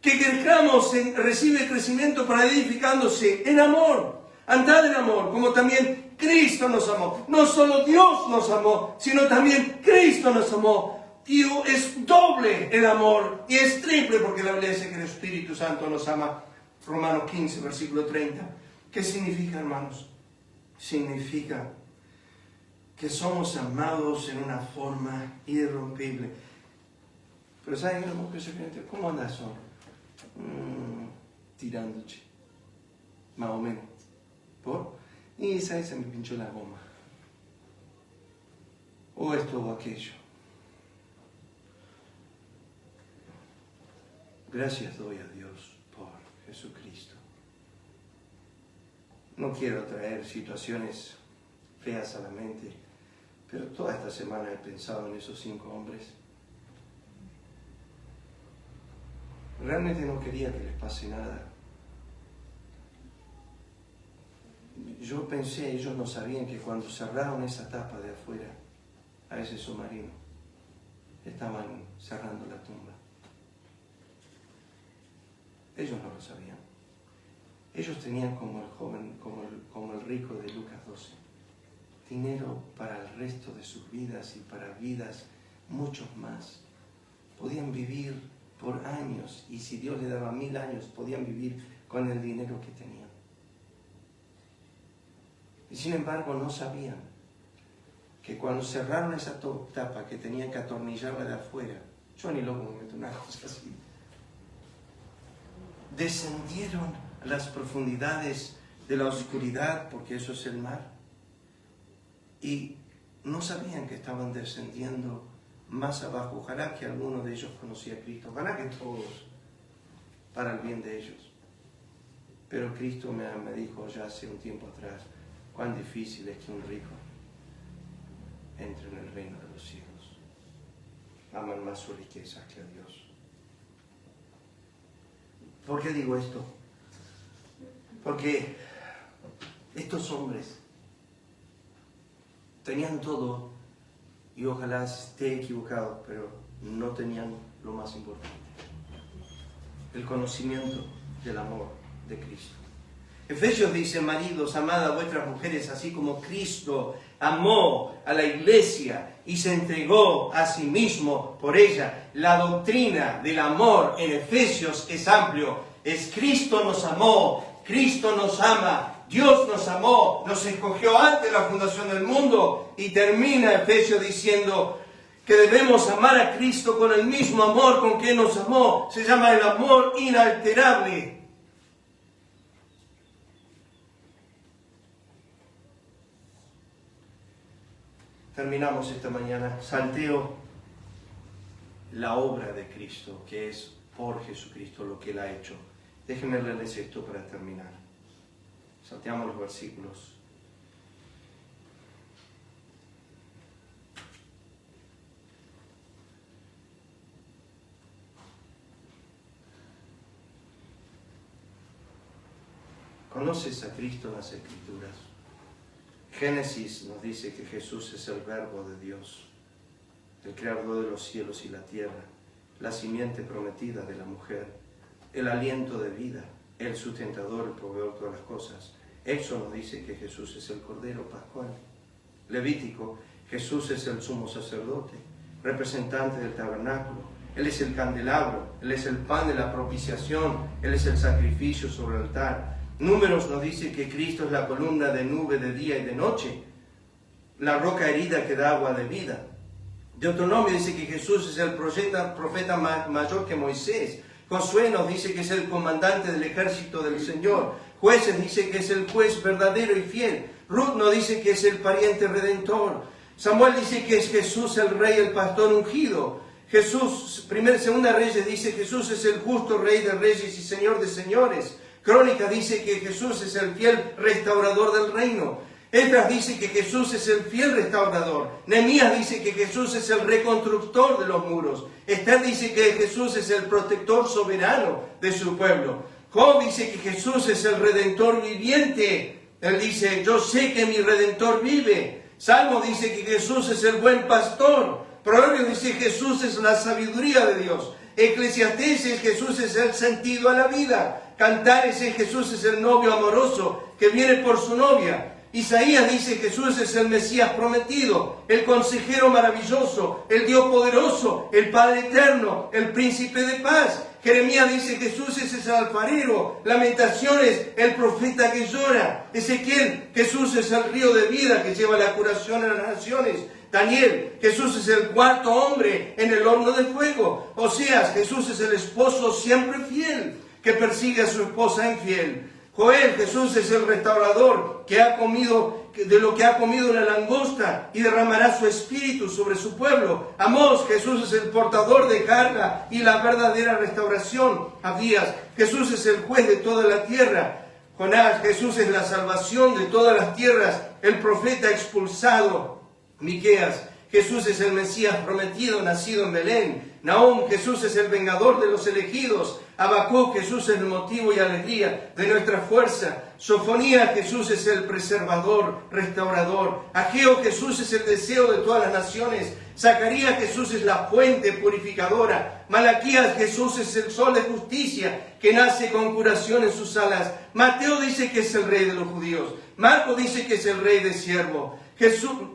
que crezcamos recibe crecimiento para edificándose en amor, andad en amor, como también Cristo nos amó. No solo Dios nos amó, sino también Cristo nos amó. Y es doble el amor y es triple porque la Biblia dice que el Espíritu Santo nos ama. Romanos 15, versículo 30. ¿Qué significa, hermanos? Significa que somos amados en una forma irrompible. Pero ¿saben, hermano? ¿Cómo andas hoy? Tirándoche. Más o menos. ¿Por? Y ¿sabes? Se me pinchó la goma. O esto o aquello. Gracias doy a Dios por Jesucristo. No quiero traer situaciones feas a la mente, pero toda esta semana he pensado en esos 5 hombres. Realmente no quería que les pase nada. Yo pensé, ellos no sabían que cuando cerraron esa tapa de afuera a ese submarino, estaban cerrando la tumba. Ellos no lo sabían. Ellos tenían como el joven, como el rico de Lucas 12, dinero para el resto de sus vidas y para vidas muchos más. Podían vivir por años y si Dios les daba 1000 años, podían vivir con el dinero que tenían. Y sin embargo no sabían que cuando cerraron esa tapa que tenían que atornillarla de afuera, yo ni loco me meto una cosa así, descendieron a las profundidades de la oscuridad, porque eso es el mar, y no sabían que estaban descendiendo más abajo. Ojalá que alguno de ellos conocía a Cristo, ojalá que todos, para el bien de ellos. Pero Cristo me dijo ya hace un tiempo atrás, cuán difícil es que un rico entre en el reino de los cielos. Aman más su riqueza que a Dios. ¿Por qué digo esto? Porque estos hombres tenían todo, y ojalá esté equivocado, pero no tenían lo más importante: el conocimiento del amor de Cristo. Efesios dice, maridos, amad a vuestras mujeres así como Cristo amó a la iglesia y se entregó a sí mismo por ella. La doctrina del amor en Efesios es amplio. Es Cristo nos amó, Cristo nos ama, Dios nos amó, nos escogió antes de la fundación del mundo. Y termina Efesios diciendo que debemos amar a Cristo con el mismo amor con que nos amó. Se llama el amor inalterable. Terminamos esta mañana. Salteo la obra de Cristo, que es por Jesucristo lo que Él ha hecho. Déjenme leerles esto para terminar. Salteamos los versículos. ¿Conoces a Cristo en las Escrituras? Génesis nos dice que Jesús es el Verbo de Dios, el creador de los cielos y la tierra, la simiente prometida de la mujer, el aliento de vida, el sustentador, el proveedor de todas las cosas. Éxodo nos dice que Jesús es el Cordero Pascual. Levítico, Jesús es el sumo sacerdote, representante del tabernáculo. Él es el candelabro, Él es el pan de la propiciación, Él es el sacrificio sobre el altar. Números nos dice que Cristo es la columna de nube de día y de noche, la roca herida que da agua de vida. Deuteronomio dice que Jesús es el profeta mayor que Moisés. Josué nos dice que es el comandante del ejército del Señor. Jueces dice que es el juez verdadero y fiel. Ruth nos dice que es el pariente redentor. Samuel dice que es Jesús el rey, el pastor ungido. Jesús, segunda Reyes dice que Jesús es el justo rey de reyes y señor de señores. Crónica dice que Jesús es el fiel restaurador del reino. Esdras dice que Jesús es el fiel restaurador. Nehemías dice que Jesús es el reconstructor de los muros. Esther dice que Jesús es el protector soberano de su pueblo. Job dice que Jesús es el redentor viviente. Él dice, yo sé que mi redentor vive. Salmo dice que Jesús es el buen pastor. Proverbios dice que Jesús es la sabiduría de Dios. Eclesiastés dice que Jesús es el sentido a la vida. Cantares dice que Jesús es el novio amoroso que viene por su novia. Isaías dice que Jesús es el Mesías prometido, el consejero maravilloso, el Dios poderoso, el Padre eterno, el príncipe de paz. Jeremías dice que Jesús es el alfarero. Lamentaciones, el profeta que llora. Ezequiel, Jesús es el río de vida que lleva la curación a las naciones. Daniel, Jesús es el cuarto hombre en el horno de fuego. Oseas, Jesús es el esposo siempre fiel que persigue a su esposa infiel. Joel, Jesús es el restaurador que ha comido de lo que ha comido la langosta y derramará su espíritu sobre su pueblo. Amós, Jesús es el portador de carga y la verdadera restauración. Abdías, Jesús es el juez de toda la tierra. Jonás, Jesús es la salvación de todas las tierras, el profeta expulsado. Miqueas, Jesús es el Mesías prometido, nacido en Belén. Nahum, Jesús es el vengador de los elegidos. Habacuc, Jesús es el motivo y alegría de nuestra fuerza. Sofonía, Jesús es el preservador, restaurador. Ageo, Jesús es el deseo de todas las naciones. Zacarías, Jesús es la fuente purificadora. Malaquías, Jesús es el sol de justicia que nace con curación en sus alas. Mateo dice que es el rey de los judíos. Marco dice que es el rey de siervo.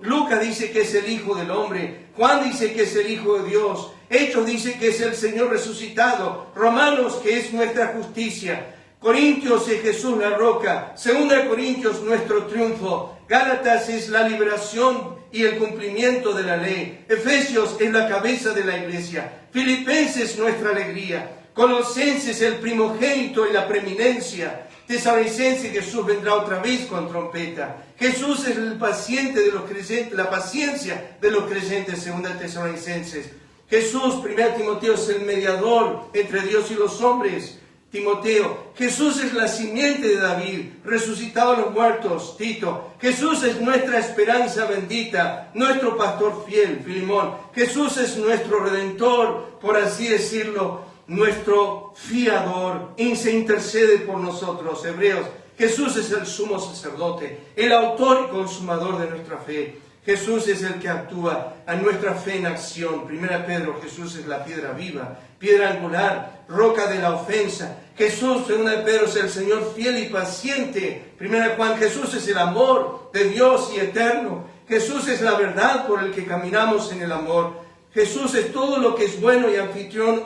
Lucas dice que es el Hijo del Hombre. Juan dice que es el Hijo de Dios. Hechos dice que es el Señor resucitado. Romanos, que es nuestra justicia. Corintios es Jesús la roca. Segunda Corintios, nuestro triunfo. Gálatas es la liberación y el cumplimiento de la ley. Efesios es la cabeza de la iglesia. Filipenses, nuestra alegría. Colosenses, el primogénito y la preeminencia. Tesalonicenses, Jesús vendrá otra vez con trompeta. Jesús es el paciente de los creyentes, la paciencia de los creyentes, segunda Tesalonicenses. Jesús, 1 Timoteo, es el mediador entre Dios y los hombres. Timoteo, Jesús es la simiente de David, resucitado a los muertos. Tito, Jesús es nuestra esperanza bendita, nuestro pastor fiel. Filemón, Jesús es nuestro redentor, por así decirlo, nuestro fiador, y se intercede por nosotros. Hebreos, Jesús es el sumo sacerdote, el autor y consumador de nuestra fe. Jesús es el que actúa a nuestra fe en acción. 1 Pedro, Jesús es la piedra viva, piedra angular, roca de la ofensa. Jesús, 2 Pedro, es el Señor fiel y paciente. 1 Juan, Jesús es el amor de Dios y eterno. Jesús es la verdad por el que caminamos en el amor. Jesús es todo lo que es bueno y anfitrión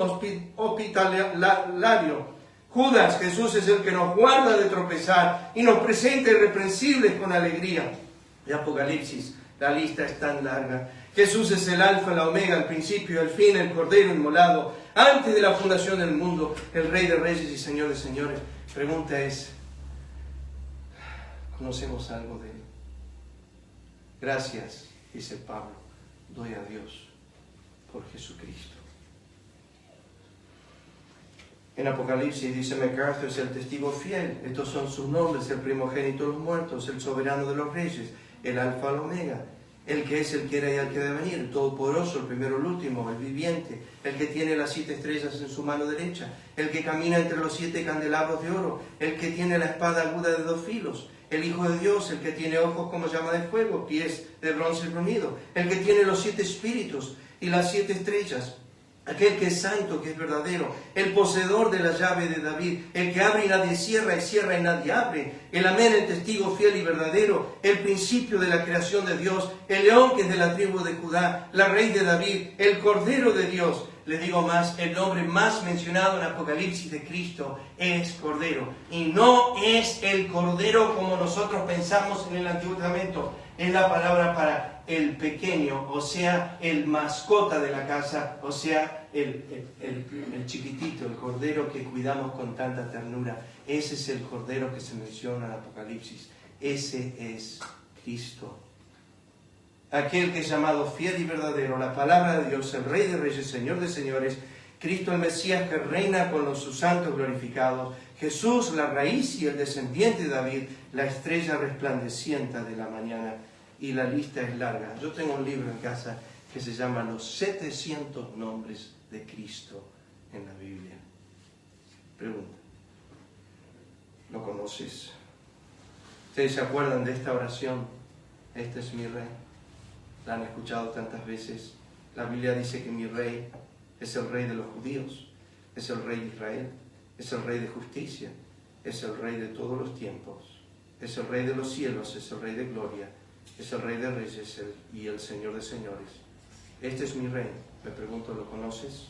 hospitalario. Judas, Jesús es el que nos guarda de tropezar y nos presenta irreprensibles con alegría. De Apocalipsis, la lista es tan larga. Jesús es el alfa, la omega, el principio, el fin, el cordero inmolado, antes de la fundación del mundo, el rey de reyes y señor de señores. Pregunta es, ¿conocemos algo de él? Gracias, dice Pablo, doy a Dios por Jesucristo. En Apocalipsis dice MacArthur, es el testigo fiel. Estos son sus nombres: el primogénito de los muertos, el soberano de los reyes, el alfa, el omega, el que es, el que era y el que debe venir, el todopoderoso, el primero, el último, el viviente, el que tiene las 7 estrellas en su mano derecha, el que camina entre los 7 candelabros de oro, el que tiene la espada aguda de 2 filos, el Hijo de Dios, el que tiene ojos como llama de fuego, pies de bronce bruñido, el que tiene los 7 espíritus y las 7 estrellas, aquel que es santo, que es verdadero, el poseedor de la llave de David, el que abre y nadie cierra, y cierra y nadie abre, el amén, el testigo fiel y verdadero, el principio de la creación de Dios, el león que es de la tribu de Judá, la raíz de David, el cordero de Dios, Les digo más, el nombre más mencionado en Apocalipsis de Cristo es Cordero. Y no es el Cordero como nosotros pensamos en el Antiguo Testamento. Es la palabra para el pequeño, o sea, el mascota de la casa, o sea, el chiquitito, el Cordero que cuidamos con tanta ternura. Ese es el Cordero que se menciona en Apocalipsis. Ese es Cristo. Aquel que es llamado fiel y verdadero, la palabra de Dios, el Rey de Reyes, Señor de Señores, Cristo el Mesías que reina con sus santos glorificados, Jesús, la raíz y el descendiente de David, la estrella resplandeciente de la mañana. Y la lista es larga. Yo tengo un libro en casa que se llama Los 700 nombres de Cristo en la Biblia. Pregunta, ¿lo conoces? ¿Ustedes se acuerdan de esta oración? Este es mi Rey. La han escuchado tantas veces. La Biblia dice que mi Rey es el Rey de los judíos, es el Rey de Israel, es el Rey de justicia, es el Rey de todos los tiempos, es el Rey de los cielos, es el Rey de gloria, es el Rey de reyes y el Señor de señores. Este es mi Rey. Me pregunto, ¿lo conoces?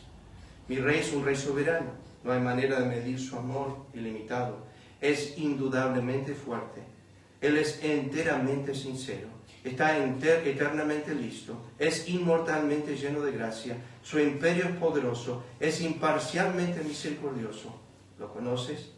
Mi Rey es un Rey soberano. No hay manera de medir su amor ilimitado. Es indudablemente fuerte. Él es enteramente sincero. Está eternamente listo, es inmortalmente lleno de gracia, su imperio es poderoso, es imparcialmente misericordioso. ¿Lo conoces?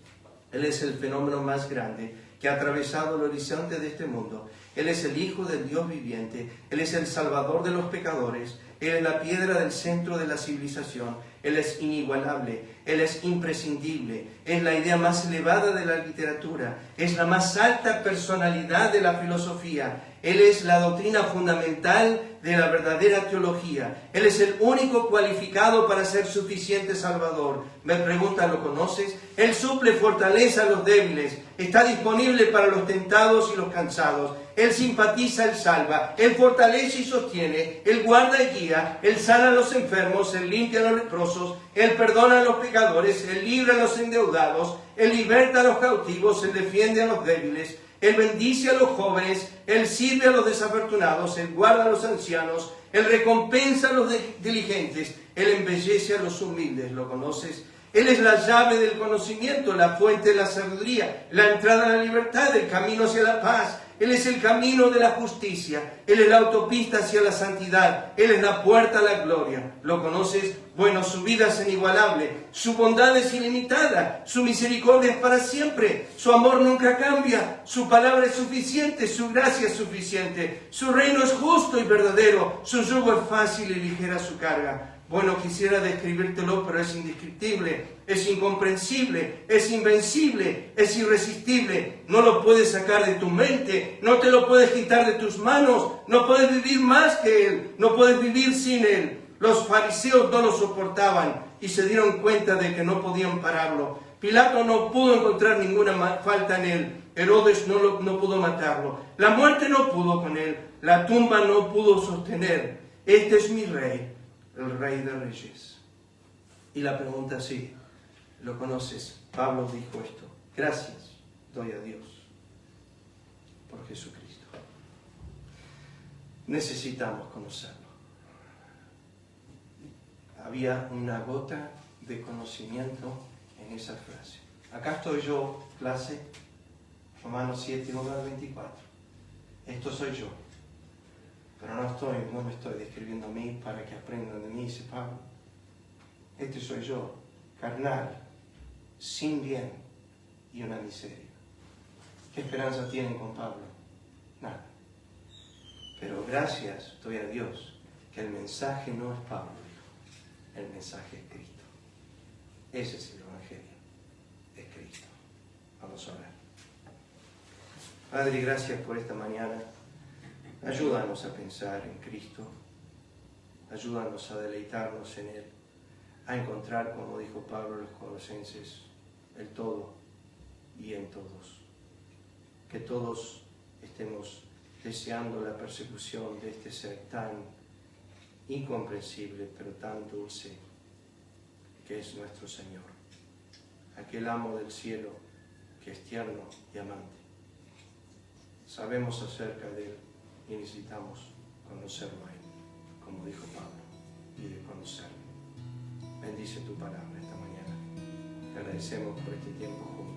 Él es el fenómeno más grande que ha atravesado el horizonte de este mundo. Él es el Hijo del Dios viviente, Él es el Salvador de los pecadores, Él es la piedra del centro de la civilización, Él es inigualable, Él es imprescindible, es la idea más elevada de la literatura, es la más alta personalidad de la filosofía, Él es la doctrina fundamental de la verdadera teología, Él es el único cualificado para ser suficiente Salvador. Me preguntan, ¿lo conoces? Él suple fortaleza a los débiles, está disponible para los tentados y los cansados. Él simpatiza, Él salva, Él fortalece y sostiene, Él guarda y guía, Él sana a los enfermos, Él limpia a los leprosos, Él perdona a los pecadores, Él libra a los endeudados, Él liberta a los cautivos, Él defiende a los débiles, Él bendice a los jóvenes, Él sirve a los desafortunados, Él guarda a los ancianos, Él recompensa a los diligentes, Él embellece a los humildes. ¿Lo conoces? Él es la llave del conocimiento, la fuente de la sabiduría, la entrada a la libertad, el camino hacia la paz. Él es el camino de la justicia, Él es la autopista hacia la santidad, Él es la puerta a la gloria. ¿Lo conoces? Bueno, su vida es inigualable, su bondad es ilimitada, su misericordia es para siempre, su amor nunca cambia, su palabra es suficiente, su gracia es suficiente, su reino es justo y verdadero, su yugo es fácil y ligera su carga. Bueno, quisiera describírtelo, pero es indescriptible, es incomprensible, es invencible, es irresistible. No lo puedes sacar de tu mente, no te lo puedes quitar de tus manos, no puedes vivir más que Él, no puedes vivir sin Él. Los fariseos no lo soportaban y se dieron cuenta de que no podían pararlo. Pilato no pudo encontrar ninguna falta en Él. Herodes no pudo matarlo. La muerte no pudo con Él. La tumba no pudo sostener. Este es mi Rey, el Rey de Reyes. Y la pregunta sí, ¿lo conoces? Pablo dijo esto: gracias doy a Dios por Jesucristo. Necesitamos conocerlo. Había una gota de conocimiento en esa frase. Acá estoy yo, clase, Romanos 7, 1 al 24. Esto soy yo. Pero no me estoy describiendo a mí para que aprendan de mí, dice Pablo. Este soy yo, carnal, sin bien y una miseria. ¿Qué esperanza tienen con Pablo? Nada. Pero gracias doy a Dios que el mensaje no es Pablo, dijo. El mensaje es Cristo. Ese es el Evangelio, es Cristo. Vamos a orar. Padre, gracias por esta mañana. Ayúdanos a pensar en Cristo, ayúdanos a deleitarnos en Él, a encontrar, como dijo Pablo a los Colosenses, el todo y en todos. Que todos estemos deseando la persecución de este ser tan incomprensible, pero tan dulce, que es nuestro Señor, aquel amo del cielo que es tierno y amante. Sabemos acerca de Él y necesitamos conocerlo a Él, como dijo Pablo, y de conocerlo. bendice tu palabra esta mañana. Te agradecemos por este tiempo juntos.